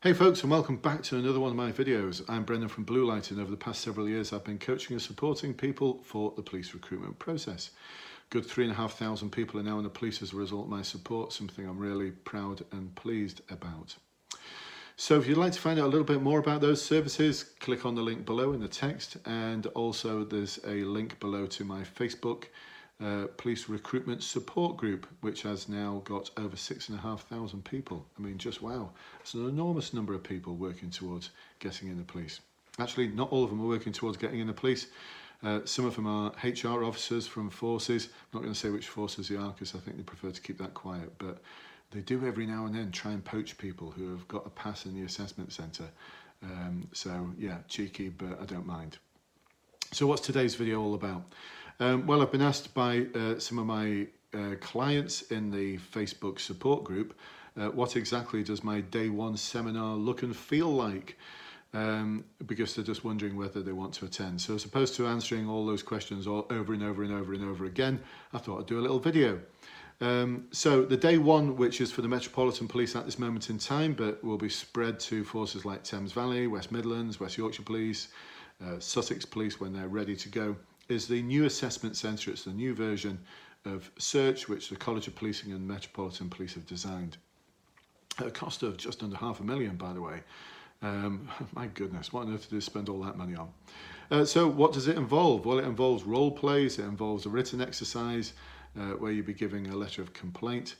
Hey folks, and welcome back to another one of my videos. I'm Brendan from Bluelight, and over the past several years I've been coaching and supporting people for the police recruitment process. Good 3,500 people are now in the police as a result of my support, something I'm really proud and pleased about. So if you'd like to find out a little bit more about those services, click on the link below in the text, and also there's a link below to my Facebook police recruitment support group, which has now got over 6,500 people. I mean, just wow. It's an enormous number of people working towards getting in the police. Actually, not all of them are working towards getting in the police. Some of them are HR officers from forces. I'm not going to say which forces they are because I think they prefer to keep that quiet, but they do every now and then try and poach people who have got a pass in the assessment centre. So yeah, cheeky, but I don't mind. So what's today's video all about? Well, I've been asked by some of my clients in the Facebook support group, what exactly does my day one seminar look and feel like? Because they're just wondering whether they want to attend. So as opposed to answering all those questions all over and over and over and over again, I thought I'd do a little video. So the day one, which is for the Metropolitan Police at this moment in time, but will be spread to forces like Thames Valley, West Midlands, West Yorkshire Police, Sussex Police when they're ready to go, is the new assessment centre. It's the new version of Search, which the College of Policing and Metropolitan Police have designed. At a cost of just under £500,000, by the way. My goodness, what on earth did they spend all that money on? So what does it involve? Well, it involves role plays, it involves a written exercise where you'll be giving a letter of complaint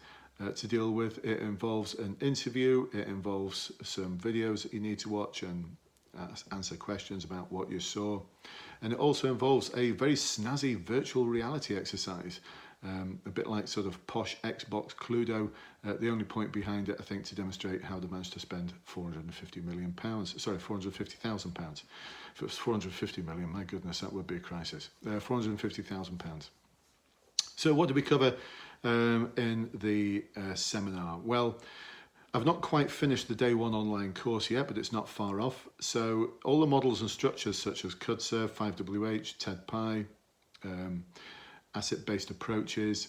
to deal with. It involves an interview, it involves some videos that you need to watch and answer questions about what you saw. And it also involves a very snazzy virtual reality exercise, a bit like sort of posh Xbox Cluedo. The only point behind it, I think, to demonstrate how they managed to spend £450,000. If it was 450 million, my goodness, that would be a crisis. £450,000. So what do we cover in the seminar? Well, I've not quite finished the day one online course yet, but it's not far off. So all the models and structures such as CUDSERV, 5WH, TED-PI, asset-based approaches,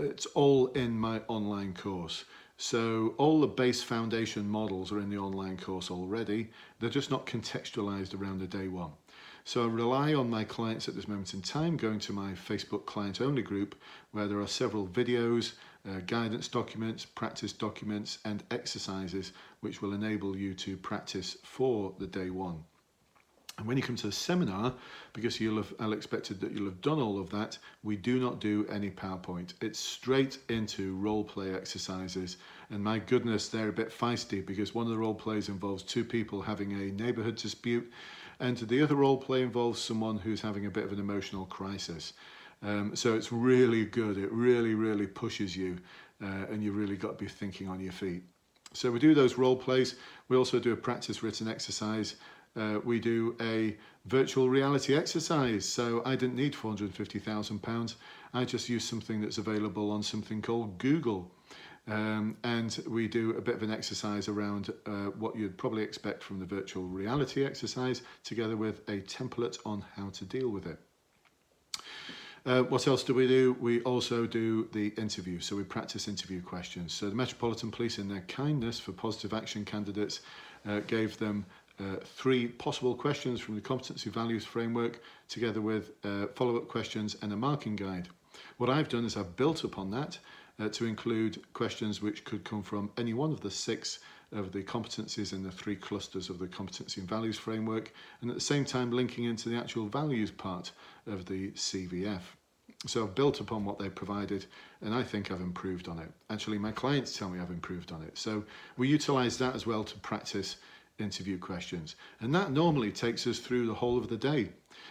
it's all in my online course. So all the base foundation models are in the online course already. They're just not contextualized around the day one. So I rely on my clients at this moment in time going to my Facebook client only group, where there are several videos, guidance documents, practice documents and exercises which will enable you to practice for the day one. And when you come to the seminar, because I'll expected that you'll have done all of that, we do not do any PowerPoint. It's straight into role play exercises. And my goodness, they're a bit feisty because one of the role plays involves two people having a neighbourhood dispute, and the other role play involves someone who's having a bit of an emotional crisis. So it's really good. It really pushes you, and you've really got to be thinking on your feet. So we do those role plays. We also do a practice written exercise. We do a virtual reality exercise. So I didn't need £450,000. I just used something that's available on something called Google. And we do a bit of an exercise around what you'd probably expect from the virtual reality exercise, together with a template on how to deal with it. What else do we do? We also do the interview. So we practice interview questions. So the Metropolitan Police, in their kindness for positive action candidates, gave them 3 possible questions from the Competency Values Framework, together with follow-up questions and a marking guide. What I've done is I've built upon that to include questions which could come from any one of the 6 of the competencies in the 3 clusters of the Competency and Values Framework, and at the same time linking into the actual values part of the CVF. So I've built upon what they provided, and I think I've improved on it. Actually, my clients tell me I've improved on it. So we utilise that as well to practice interview questions. And that normally takes us through the whole of the day.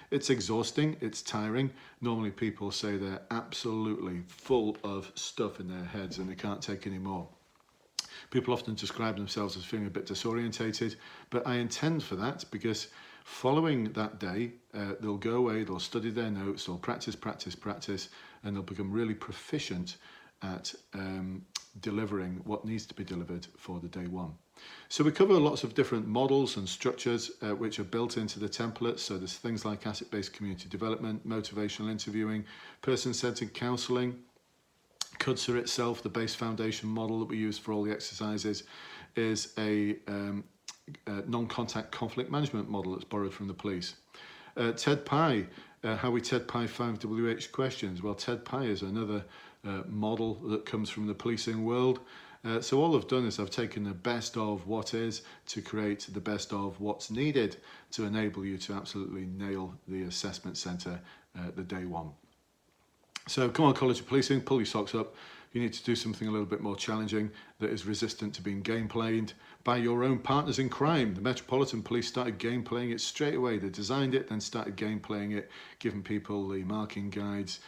It's exhausting, it's tiring. Normally people say they're absolutely full of stuff in their heads and they can't take any more. People often describe themselves as feeling a bit disorientated, but I intend for that because following that day, they'll go away, they'll study their notes, they'll practice, and they'll become really proficient at delivering what needs to be delivered for the day one. So we cover lots of different models and structures which are built into the template. So there's things like asset-based community development, motivational interviewing, person-centered counselling, CUDSA itself, the base foundation model that we use for all the exercises, is a non-contact conflict management model that's borrowed from the police. TED-PI, how we TED-PI 5 WH questions. Well, TED-PI is another model that comes from the policing world. So all I've done is I've taken the best of what is to create the best of what's needed to enable you to absolutely nail the assessment centre the day one. So come on, College of Policing, pull your socks up. You need to do something a little bit more challenging that is resistant to being gameplayed by your own partners in crime. The Metropolitan Police started gameplaying it straight away. They designed it, then started gameplaying it, giving people the marking guides,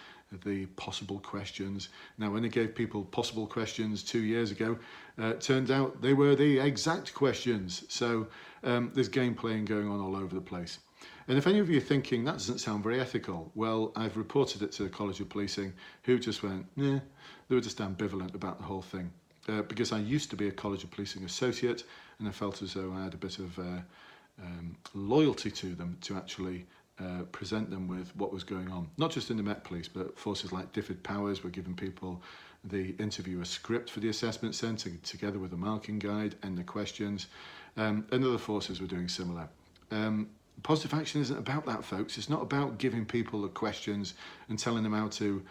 the possible questions. Now, when they gave people possible questions 2 years ago, it turned out they were the exact questions. So there's gameplaying going on all over the place. And if any of you are thinking, that doesn't sound very ethical, well, I've reported it to the College of Policing, who just went, nah, they were just ambivalent about the whole thing. Because I used to be a College of Policing associate, and I felt as though I had a bit of loyalty to them to actually present them with what was going on. Not just in the Met Police, but forces like Diffid Powers were giving people the interviewer script for the assessment centre, together with a marking guide and the questions, and other forces were doing similar. Positive action isn't about that, folks. It's not about giving people the questions and telling them how to,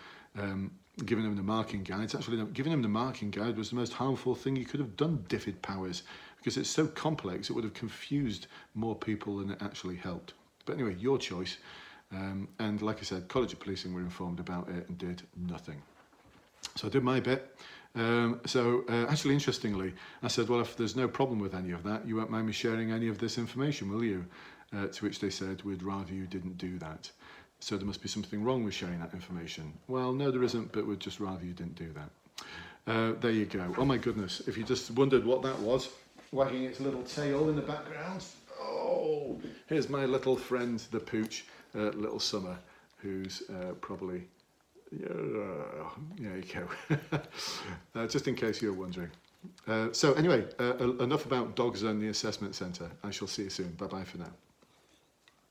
giving them the marking guides. Actually, giving them the marking guide was the most harmful thing you could have done, Diffid Powers, because it's so complex, it would have confused more people than it actually helped. But anyway, your choice. And like I said, College of Policing were informed about it and did nothing. So I did my bit. Actually, interestingly, I said, well, if there's no problem with any of that, you won't mind me sharing any of this information, will you? To which they said, we'd rather you didn't do that. So there must be something wrong with sharing that information. Well, no, there isn't, but we'd just rather you didn't do that. There you go. Oh my goodness, if you just wondered what that was, wagging its little tail in the background. Oh, here's my little friend, the pooch, little Summer, who's probably, there you go. Just in case you're wondering. So anyway, enough about dogs and the assessment centre. I shall see you soon. Bye-bye for now.